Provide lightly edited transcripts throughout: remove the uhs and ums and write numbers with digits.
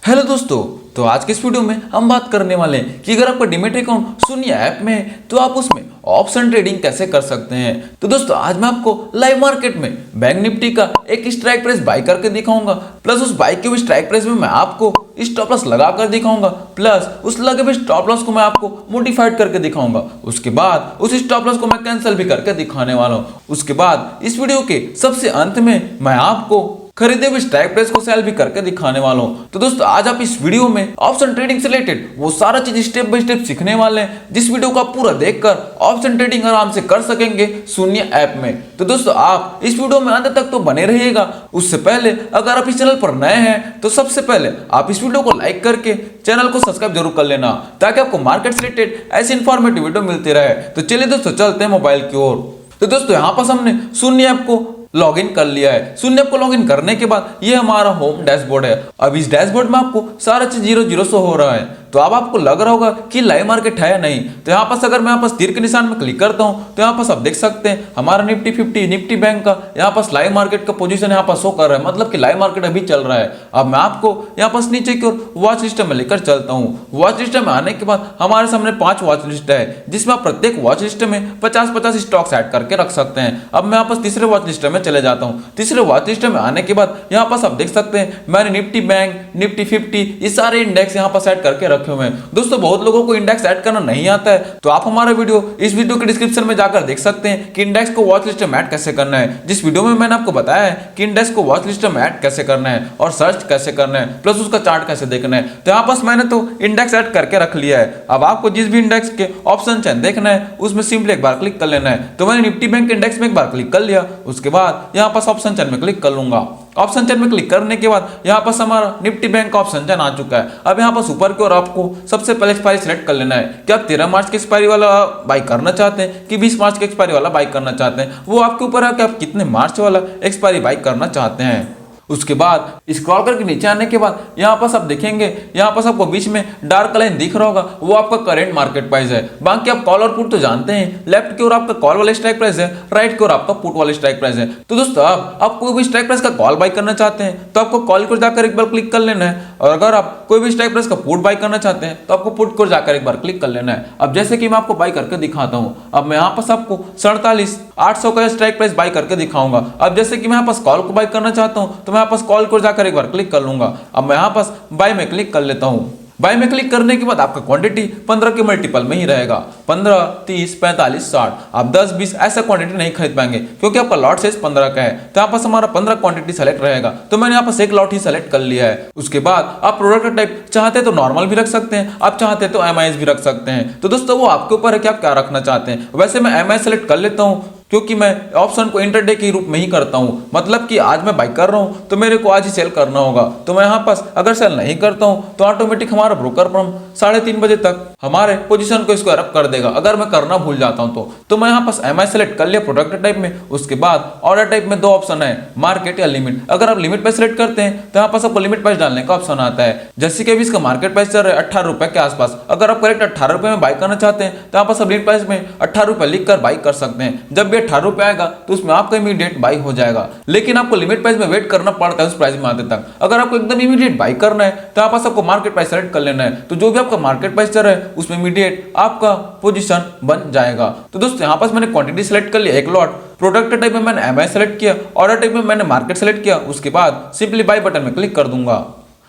Hello दोस्तों, तो आज के इस वीडियो में हम बात करने वाले हैं कि अगर आपका डीमैट अकाउंट शून्य ऐप में है तो आप उसमें ऑप्शन ट्रेडिंग कैसे कर सकते हैं। तो दोस्तों आज मैं आपको लाइव मार्केट में बैंक निफ्टी का एक स्ट्राइक प्राइस बाय करके दिखाऊंगा, प्लस उस बाय के हुए स्ट्राइक प्राइस में मैं आपको स्टॉप लॉस लगा कर दिखाऊंगा, प्लस उस लगे हुए स्टॉप लॉस को मैं आपको मॉडिफाइड करके दिखाऊंगा। उसके बाद उस स्टॉप लॉस को मैं कैंसिल भी करके दिखाने वाला हूं। उसके बाद इस वीडियो के सबसे अंत में मैं आपको खरीदे हुए स्ट्राइक प्राइस को सेल भी करके दिखाने वाला हूं। तो दोस्तों आज आप इस वीडियो में ऑप्शन ट्रेडिंग से रिलेटेड वो सारा चीज स्टेप बाय स्टेप सीखने वाले हैं, जिस वीडियो को आप पूरा देखकर ऑप्शन ट्रेडिंग आराम से कर सकेंगे शून्य ऐप में। तो दोस्तों आप इस वीडियो में अंत तक तो बने रहिएगा। उससे पहले अगर आप इस चैनल पर नए हैं तो सबसे पहले आप इस वीडियो को लाइक करके चैनल को सब्सक्राइब जरूर कर लेना, ताकि आपको मार्केट से रिलेटेड ऐसी इंफॉर्मेटिव वीडियो मिलती रहे। तो चलिए दोस्तों चलते हैं मोबाइल की ओर। तो दोस्तों यहाँ पर हमने शून्य ऐप को लॉगिन कर लिया है। शून्य ऐप को लॉगिन करने के बाद ये हमारा होम डैशबोर्ड है। अब इस डैशबोर्ड में आपको सारा चीज 0 शो हो रहा है। तो अब आपको लग रहा होगा कि लाइव मार्केट है या नहीं। तो यहाँ पर अगर मैं यहाँ पर तीर के निशान में क्लिक करता हूँ तो यहाँ पर आप देख सकते हैं हमारा निफ्टी 50 निफ्टी बैंक का यहाँ पर लाइव मार्केट का पोजीशन यहाँ पर शो कर रहा है, मतलब कि लाइव मार्केट अभी चल रहा है। अब मैं आपको यहाँ पर नीचे की ओर वॉच लिस्ट में लेकर चलता हूँ। वॉच लिस्ट में आने के बाद हमारे सामने 5 वॉच लिस्ट है, जिसमें आप प्रत्येक वॉच लिस्ट में 50-50 स्टॉक्स ऐड करके रख सकते हैं। अब मैं यहाँ पर तीसरे वॉच लिस्ट में चले जाता हूँ। तीसरे वॉच लिस्ट में आने के बाद यहाँ पर आप देख सकते हैं मैंने निफ्टी बैंक निफ्टी 50 ये सारे इंडेक्स यहाँ पर ऐड करके रखे हुए हैं। दोस्तों बहुत लोगों को इंडेक्स ऐड करना नहीं आता है, तो आप हमारा इस वीडियो के डिस्क्रिप्शन में जाकर देख सकते हैं कि इंडेक्स को वॉच लिस्ट में ऐड कैसे करना है। जिस वीडियो में मैंने आपको बताया है कि इंडेक्स को वॉच लिस्ट में ऐड कैसे करना है और सर्च कैसे करना है, प्लस उसका चार्ट कैसे देखना है। तो यहाँ पर मैंने तो इंडेक्स ऐड करके रख लिया है। अब आपको जिस भी इंडेक्स के ऑप्शन चेन देखना है उसमें सिंपली एक बार क्लिक कर लेना है। तो मैंने निफ्टी बैंक के इंडेक्स में एक बार क्लिक कर लिया। उसके बाद यहाँ पर ऑप्शन चेन में क्लिक कर लूंगा। ऑप्शन चेन में क्लिक करने के बाद यहाँ पर हमारा निफ्टी बैंक का ऑप्शन चेन आ चुका है। अब यहाँ पर ऊपर की ओर आपको सबसे पहले एक्सपायरी सेलेक्ट कर लेना है कि आप 13 मार्च के एक्सपायरी वाला बाई करना चाहते हैं कि 20 मार्च के एक्सपायरी वाला बाई करना चाहते हैं। वो आपके ऊपर है कि आप कितने मार्च वाला एक्सपायरी बाई करना चाहते हैं। उसके बाद स्क्रॉल करके नीचे आने के बाद यहाँ पर आप देखेंगे, यहाँ पर आपको बीच में डार्क लाइन दिख रहा होगा, वो आपका करंट मार्केट प्राइस है। बाकी आप कॉल और पुट तो जानते हैं, लेफ्ट की ओर आपका कॉल वाला स्ट्राइक प्राइस है, राइट की ओर आपका पुट वाला स्ट्राइक प्राइस है। तो दोस्तों आप कोई भी स्ट्राइक प्राइस का कॉल बाई करना चाहते हैं तो आपको कॉल को जाकर एक बार क्लिक कर लेना है, और अगर आप कोई भी स्ट्राइक प्राइस का पुट बाई करना चाहते हैं तो आपको पुट को जाकर एक बार क्लिक कर लेना है। अब जैसे कि मैं आपको बाई करके दिखाता हूँ, अब मैं यहाँ पर आपको 47,800 का स्ट्राइक प्राइस बाई करके दिखाऊंगा। अब जैसे कि मैं यहाँ पर कॉल को बाई करना चाहता हूँ तो मैं यहाँ पर कॉल को जाकर एक बार क्लिक कर लूंगा। अब मैं यहाँ पर बाय में क्लिक कर लेता हूँ। बाय में क्लिक करने के बाद आपका क्वांटिटी 15 के मल्टीपल में ही रहेगा, 15, 30, 45, 60। आप 10-20 ऐसा क्वांटिटी नहीं खरीद पाएंगे क्योंकि आपका लॉट साइज 15 का है। तो यहाँ पर हमारा 15 क्वांटिटी सेलेक्ट रहेगा, तो मैंने यहाँ पर एक लॉट ही सेलेक्ट कर लिया है। उसके बाद आप प्रोडक्ट टाइप चाहते तो नॉर्मल भी रख सकते हैं, आप चाहते तो MIS भी रख सकते हैं। तो दोस्तों वो आपके ऊपर है कि आप क्या रखना चाहते हैं। वैसे मैं MIS सेलेक्ट कर लेता हूँ क्योंकि मैं ऑप्शन को इंटरडे के रूप में ही करता हूं, मतलब कि आज मैं बाई कर रहा हूं तो मेरे को आज ही सेल करना होगा। तो मैं यहाँ पर अगर सेल नहीं करता हूं तो ऑटोमेटिक हमारा ब्रोकर फर्म 3:30 बजे तक हमारे पोजीशन को स्क्वायर अप कर देगा अगर मैं करना भूल जाता हूं तो मैं यहाँ पर MI सेलेक्ट कर लिया प्रोडक्ट टाइप में। उसके बाद ऑर्डर टाइप में 2 ऑप्शन है, मार्केट या लिमिट। अगर आप लिमिट प्राइस सेलेक्ट करते हैं तो यहाँ पर आपको लिमिट प्राइस डालने का ऑप्शन आता है। जैसे कि अभी इसका मार्केट प्राइस चल रहा है 18 रुपए के आसपास। अगर आप करेक्ट 18 रुपए में बाई करना चाहते हैं तो यहाँ पर लिमिट प्राइस में 18 रुपए लिख कर बाई कर सकते हैं। जब भी 18 रुपए आएगा तो उसमें आपका इमीडिएट बाई हो जाएगा, लेकिन आपको लिमिट प्राइस में वेट करना पड़ता है उस प्राइस में आते तक। अगर आपको एकदम इमीडिएट बाई करना है तो यहाँ पर आपको मार्केट प्राइस सेलेक्ट कर लेना है। तो जो भी आपका मार्केट प्राइस चल रहा है उसमें इमीडिएट आपका पोजीशन बन जाएगा। तो दोस्तों यहाँ पर मैंने क्वांटिटी सेलेक्ट कर लिया, एक लॉट। प्रोडक्ट टाइप में मैंने MI सेलेक्ट किया, ऑर्डर टाइप में मैंने मार्केट सेलेक्ट किया। उसके बाद सिंपली बाई बटन में क्लिक कर दूंगा।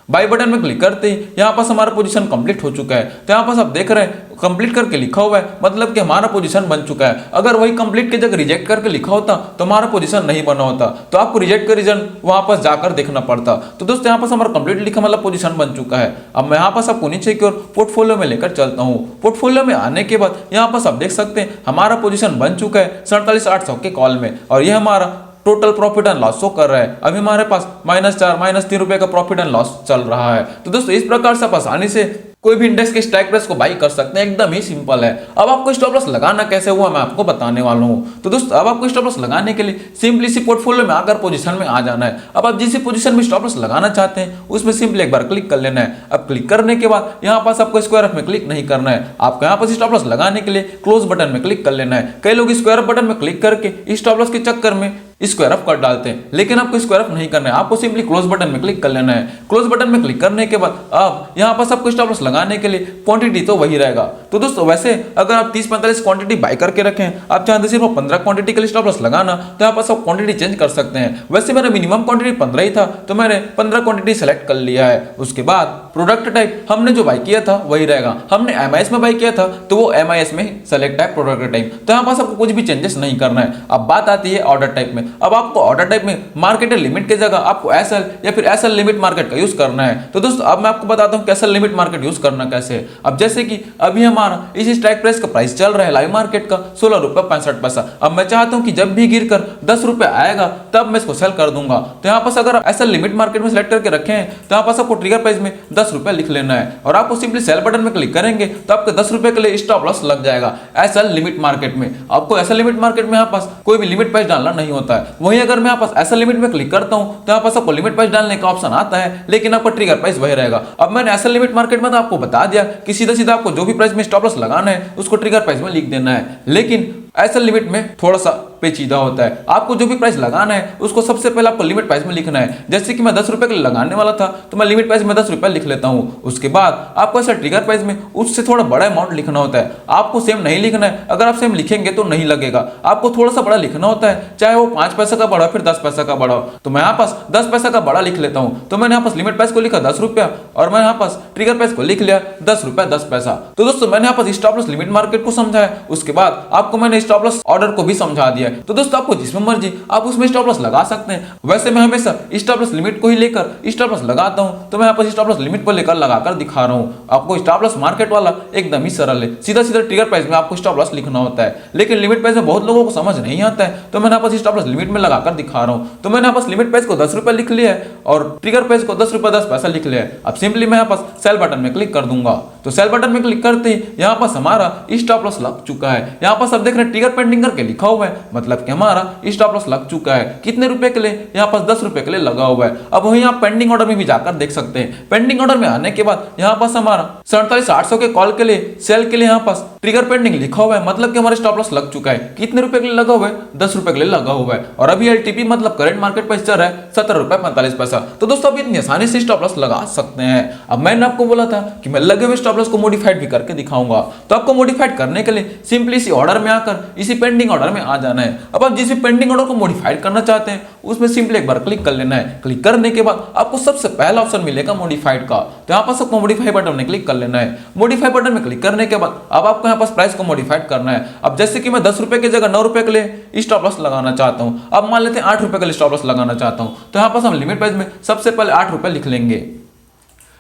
बाई बटन में क्लिक करते ही यहाँ पास हमारा पोजीशन कंप्लीट हो चुका है। तो यहाँ पास आप देख रहे हैं कंप्लीट करके लिखा हुआ है, मतलब कि हमारा पोजीशन बन चुका है। अगर वही कंप्लीट की जगह रिजेक्ट करके लिखा होता तो हमारा पोजीशन नहीं बना होता, तो आपको रिजेक्ट का रीजन वहां पास जाकर देखना पड़ता। तो दोस्तों यहाँ पास हमारा कंप्लीट लिखा मतलब पोजीशन बन चुका है। अब मैं यहाँ पास आपको नीचे की ओर पोर्टफोलियो में लेकर चलता हूँ। पोर्टफोलियो में आने के बाद यहाँ पास आप देख सकते हैं हमारा पोजीशन बन चुका है 47,800 के कॉल में, और ये हमारा total profit and loss show कर रहा है। अभी हमारे पास -4 -3 रुपए का प्रॉफिट एंड लॉस चल रहा है। तो दोस्तों इस प्रकार से आप आसानी से कोई भी इंडेक्स के स्ट्राइक प्राइस को बाई कर सकते हैं, एकदम ही सिंपल है। अब आपको स्टॉप लॉस लगाना कैसे हुआ मैं आपको बताने वाला हूं। तो दोस्तों अब आपको स्टॉप लॉस लगाने के लिए सिंपली सी पोर्टफोलियो में आकर पोजीशन में आ जाना है। अब आप जिस पोजीशन में स्टॉप लॉस लगाना चाहते हैं उसमें सिंपली एक बार क्लिक कर लेना है। अब क्लिक करने के बाद यहाँ पास आपको स्क्वायर में क्लिक नहीं करना है, आपको यहाँ पर स्टॉप लॉस लगाने के लिए क्लोज बटन में क्लिक कर लेना है। कई लोग स्क्वायर बटन में क्लिक करके स्टॉप लॉस के चक्कर में स्क्वायर अप कर डालते हैं, लेकिन आपको स्क्वायर अप नहीं करना है, आपको सिंपली क्लोज बटन में क्लिक कर लेना है। क्लोज बटन में क्लिक करने के बाद अब यहाँ पर आपको स्टॉप लॉस लगाने के लिए क्वांटिटी तो वही रहेगा। तो दोस्तों वैसे अगर आप 30-45 क्वांटिटी बाय करके रखें, आप चाहते सिर्फ 15 क्वांटिटी के लिए स्टॉप लॉस लगाना, तो यहाँ पर आप क्वांटिटी चेंज कर सकते हैं। वैसे मेरा मिनिमम क्वांटिटी 15 ही था, तो मैंने 15 क्वांटिटी सेलेक्ट कर लिया है। उसके बाद प्रोडक्ट टाइप हमने जो बाय किया था वही रहेगा। हमने MIS में बाय किया था तो वो MIS में सेलेक्ट है प्रोडक्ट टाइप, तो यहाँ पास आपको कुछ भी चेंजेस नहीं करना है। अब बात आती है ऑर्डर टाइप में। अब आपको ऑर्डर टाइप में मार्केट लिमिट की जगह आपको SL या फिर SL लिमिट मार्केट का यूज करना है। तो दोस्तों अब मैं आपको बताता हूँ SL लिमिट मार्केट यूज करना कैसे है। अब जैसे कि अभी हमारा इस स्ट्राइक प्राइस का प्राइस चल रहा है लाइव मार्केट का 16 रुपये 65 पैसा। अब मैं चाहता हूँ कि जब भी गिर कर 10 रुपये आएगा तब मैं इसको सेल कर दूंगा। तो यहाँ पास अगर SL लिमिट मार्केट में सेलेक्ट करके रखे हैं तो यहाँ पास आपको ट्रिगर प्राइस में 10 रुपये लिख लेना है और आपको सिंपली सेल बटन में क्लिक करेंगे तो आपके 10 रुपये के लिए स्टॉप लॉस लग जाएगा SL लिमिट मार्केट में। आपको SL लिमिट मार्केट में यहाँ पास कोई भी लिमिट प्राइस डालना नहीं होता है। वहीं अगर मैं यहाँ पास SL लिमिट में क्लिक करता हूँ तो यहाँ पास आपको लिमिट प्राइस डालने का ऑप्शन आता है, लेकिन आपका ट्रिगर प्राइस वही रहेगा। अब मैंने SL लिमिट मार्केट में तो आपको बता दिया कि सीधा सीधा आपको जो भी प्राइस में स्टॉप लॉस लगाना है उसको ट्रिगर प्राइस में लिख देना है, लेकिन SL लिमिट में थोड़ा सा पेचीदा होता है। आपको जो भी प्राइस लगाना है उसको सबसे पहले आपको लिमिट प्राइस में लिखना है। जैसे कि मैं 10 रुपए के लिए लगाने वाला था तो मैं लिमिट प्राइस में 10 रुपए लिख लेता हूँ। उसके बाद आपको ऐसा ट्रिगर प्राइस में उससे थोड़ा बड़ा अमाउंट लिखना होता है। आपको सेम नहीं लिखना है, अगर आप सेम लिखेंगे तो नहीं लगेगा। आपको थोड़ा सा बड़ा लिखना होता है, चाहे वो 5 पैसा का बड़ा फिर 10 पैसा का बड़ा हो। तो मैं यहाँ पास 10 पैसा का बड़ा लिख लेता हूँ। तो मैंने यहाँ पास लिमिट प्राइस को लिखा 10 रुपया और मैं यहाँ पास ट्रिगर प्राइस को लिख लिया 10 रुपया 10 पैसा। तो दोस्तों मैंने यहाँ पास स्टॉप लॉस लिमिट मार्केट को समझाया, उसके बाद आपको मैंने स्टॉप लॉस ऑर्डर को भी समझा दिया है। तो दोस्तों आपको जिसमें मर्जी आप उसमें स्टॉप लॉस लगा सकते हैं। वैसे मैं हमेशा स्टॉप लॉस लिमिट को ही लेकर स्टॉप लॉस लगाता हूं, तो मैं यहाँ पर स्टॉप लॉस लिमिट को लेकर लगाकर दिखा रहा हूं। आपको स्टॉप लॉस मार्केट वाला एकदम ही सरल है, सीधा सीधा ट्रिगर प्राइस में आपको स्टॉप लॉस लिखना होता है, लेकिन लिमिट प्राइस में बहुत लोगों को समझ नहीं आता है, तो मैंने यहाँ पर स्टॉप लॉस लिमिट में लगाकर दिखा रहा हूँ। तो मैंने यहाँ पर लिमिट प्राइस को 10 रुपए लिख लिया है और ट्रिगर प्राइस को 10 रुपए 10 पैसा लिख लिया है। अब सिंपली मैं यहाँ पर सेल बटन में क्लिक कर दूंगा। तो सेल बटन में क्लिक करते ही यहाँ पर हमारा स्टॉप लॉस लग चुका है। यहाँ पर सब देख रहे हैं ट्रिगर पेंडिंग करके लिखा हुआ है, मतलब कि हमारा स्टॉप लॉस लग चुका है। कितने रुपए के लिए? यहाँ पास 10 रुपए के लिए लगा हुआ है। अब वहीं आप पेंडिंग ऑर्डर में भी जाकर देख सकते हैं। पेंडिंग ऑर्डर में आने के बाद यहाँ पास हमारा 47,800 के कॉल के लिए सेल के लिए यहाँ पास ट्रिगर पेंडिंग लिखा हुआ है, मतलब कि हमारा स्टॉप लॉस लग चुका है। कितने रुपए के लिए लगा हुआ है? 10 रुपए के लिए लगा हुआ है। और अभी LTP मतलब करंट मार्केट प्राइस चल रहा है 17 रुपए 45 पैसा। तो दोस्तों अभी इतनी आसानी से स्टॉप लॉस लगा सकते हैं। अब मैंने आपको बोला था कि मैं लगे हुए स्टॉप लॉस को मॉडिफाइड भी करके दिखाऊंगा। तो आपको मॉडिफाइड करने के लिए सिंपली इसी ऑर्डर में आकर इसी पेंडिंग ऑर्डर में आ जाना है। अब आप जिस भी पेंडिंग ऑर्डर को मॉडिफाइड करना चाहते हैं उसमें सिंपली एक बार क्लिक कर लेना है। क्लिक करने के बाद आपको सबसे पहला ऑप्शन मिलेगा मॉडिफाइड का, तो यहाँ पास आपको मॉडिफाई बटन में क्लिक कर लेना है। मॉडिफाई बटन में क्लिक करने के बाद अब आपको यहाँ पास प्राइस को मॉडिफाइड करना है। अब जैसे कि मैं 10 रुपए की जगह 9 रुपए के लिए स्टॉप लॉस लगाना चाहता हूँ, अब मान लेते हैं 8 रुपए के लिए स्टॉप लॉस लगाना चाहता हूँ, तो यहाँ पास हम लिमिट प्राइस में सबसे पहले 8 रुपए लिख लेंगे।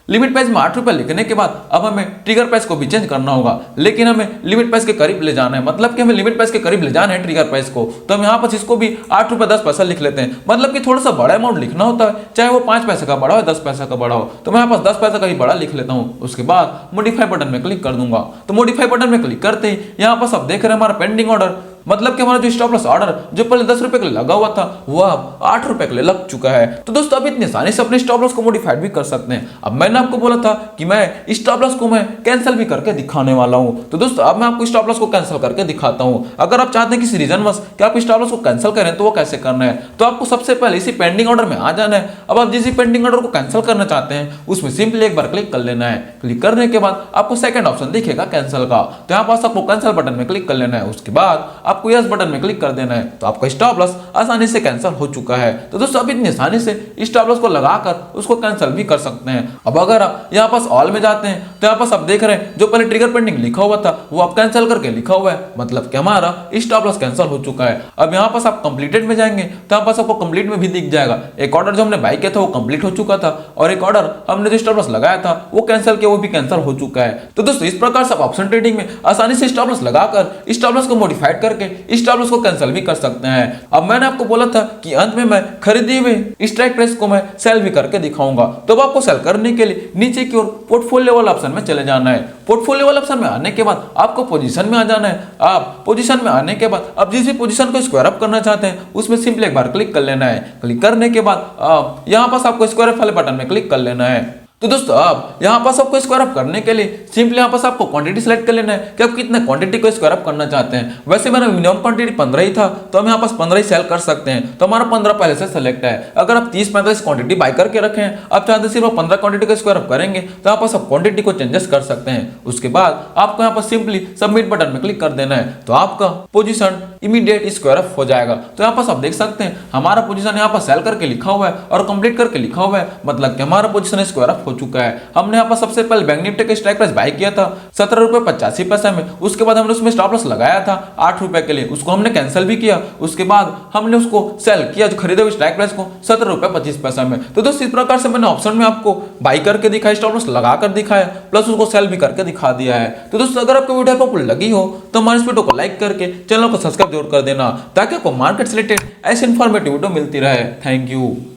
लिमिट प्राइस में 8 रुपए लिखने के बाद अब हमें ट्रिगर प्राइस को भी चेंज करना होगा, लेकिन हमें लिमिट प्राइस के करीब ले जाना है, मतलब कि हमें लिमिट प्राइस के करीब ले जाना है ट्रिगर प्राइस को। तो हम यहाँ पर इसको भी 8 रुपए 10 पैसा लिख लेते हैं, मतलब कि थोड़ा सा बड़ा अमाउंट लिखना होता है, चाहे वो 5 पैसे का बड़ा हो 10 पैसा का बड़ा हो। तो मैं यहाँ पास 10 पैसा का ही बड़ा लिख लेता हूँ। उसके बाद मॉडिफाई बटन में क्लिक कर दूंगा। तो मॉडिफाई बटन में क्लिक करते ही यहाँ पास आप देख रहे हैं हमारा पेंडिंग ऑर्डर, मतलब कि हमारा जो स्टॉप लॉस ऑर्डर जो पहले 10 रुपए के लिए लगा हुआ था वो अब 8 रुपए के लिए लग चुका है। तो दोस्तों अब इतनी आसानी से अपने स्टॉप लॉस को मॉडिफाइड भी कर सकते हैं। अब मैंने आपको बोला था कि मैं स्टॉप लॉस को मैं कैंसिल भी करके दिखाने वाला हूं, तो दोस्तों अब मैं आपको स्टॉप लॉस को कैंसिल करके दिखाता हूं। अगर आप चाहते हैं किसी रीजनवश कि आप स्टॉप लॉस को कैंसिल करें तो वो कैसे करना है, तो आपको सबसे पहले इसी पेंडिंग ऑर्डर में आ जाना है। अब आप जिस पेंडिंग ऑर्डर को कैंसिल करना चाहते हैं उसमें सिंपली एक बार क्लिक कर लेना है। क्लिक करने के बाद आपको सेकंड ऑप्शन दिखेगा कैंसिल का, तो यहाँ पास आपको कैंसिल बटन में क्लिक कर लेना है। उसके बाद आपको यस बटन में कर देना है, तो आपका स्टॉप लॉस आसानी से कैंसिल हो चुका है। तो दोस्तों आप इतनी आसानी से स्टॉप लॉस को लगाकर उसको कैंसिल भी कर सकते हैं। अब अगर आप यहाँ पास ऑल में जाते हैं तो यहाँ पास आप देख रहे हैं जो पहले ट्रिगर पेंडिंग लिखा हुआ था वो आप कैंसिल करके लिखा हुआ है, मतलब कि हमारा स्टॉप लॉस कैंसिल हो चुका है। अब यहाँ पास आप कंप्लीटेड में जाएंगे तो यहाँ पास आपको कंप्लीट में भी दिख जाएगा। एक ऑर्डर जो हमने बाय किया था वो कंप्लीट हो चुका था और एक ऑर्डर हमने जो स्टॉप लॉस लगाया था वो कैंसिल किया, वो भी कैंसिल हो चुका है। तो दोस्तों इस प्रकार से आप ऑप्शन ट्रेडिंग में आसानी से स्टॉप लॉस लगाकर स्टॉप लॉस को मॉडिफाइड करके स्टॉप लॉस को कैंसिल भी कर सकते हैं। अब मैंने आपको बोला था कि अंत में मैं खरीदे हुए स्ट्राइक प्राइस को मैं सेल भी करके दिखाऊंगा। तो अब आपको सेल करने के लिए नीचे की ओर पोर्टफोलियो वाला ऑप्शन में चले जाना है। पोर्टफोलियो वाला ऑप्शन में आने के बाद आपको पोजीशन में आ जाना है। आप पोजीशन में आने के बाद अब जिस भी पोजीशन को स्क्वायर अप करना चाहते हैं उसमें सिंपली एक बार क्लिक कर लेना है। क्लिक करने के बाद यहाँ पास आपको स्क्वायर अप वाले बटन में क्लिक कर लेना है। तो दोस्तों अब यहाँ पास आपको स्क्वायर अप करने के लिए सिंपली यहाँ पास आपको क्वांटिटी सेलेक्ट कर लेना है कि आप कितने क्वांटिटी को स्क्वायर अप करना चाहते हैं। वैसे मेरा मिनिमम क्वांटिटी 15 ही था, तो हम यहाँ पास 15 ही सेल कर सकते हैं, तो हमारा 15 पहले से सेलेक्ट है। अगर आप 30-35 क्वांटिटी बाय करके रखे हैं, आप चाहते सिर्फ 15 क्वांटिटी को स्क्वायर अप करेंगे, तो यहाँ पास आप क्वांटिटी को चेंजेस कर सकते हैं। उसके बाद आपको यहाँ पर सिंपली सबमिट बटन में क्लिक कर देना है, तो आपका पोजीशन इमीडिएट स्क्वायर अप हो जाएगा। तो यहाँ पास आप देख सकते हैं हमारा पोजीशन यहाँ पर सेल करके लिखा हुआ है और कंप्लीट करके लिखा हुआ है, मतलब कि हमारा पोजीशन स्क्वायर अप हो चुका है। हमने यहाँ पर सबसे पहले बैंक निफ्टी का स्ट्राइक प्राइस बाय किया था 17.85 में, उसके बाद हमने उसमें स्टॉप लॉस लगाया था 8 रुपए के लिए, उसको हमने कैंसिल भी किया। उसके बाद हमने उसको सेल किया जो खरीदे हुए स्ट्राइक प्राइस को 17.25 में। तो दोस्तों इस प्रकार से मैंने ऑप्शन में आपको बाय करके दिखाया, स्टॉप लॉस लगा कर दिखाया, प्लस उसको सेल भी करके दिखा दिया है। तो दोस्तों अगर आपको वीडियो हेल्पफुल लगी हो तो हमारे इस वीडियो को लाइक करके चैनल को सब्सक्राइब जरूर कर देना, ताकि आपको मार्केट से रिलेटेड ऐसे इंफॉर्मेटिव वीडियो मिलती रहे। Thank you.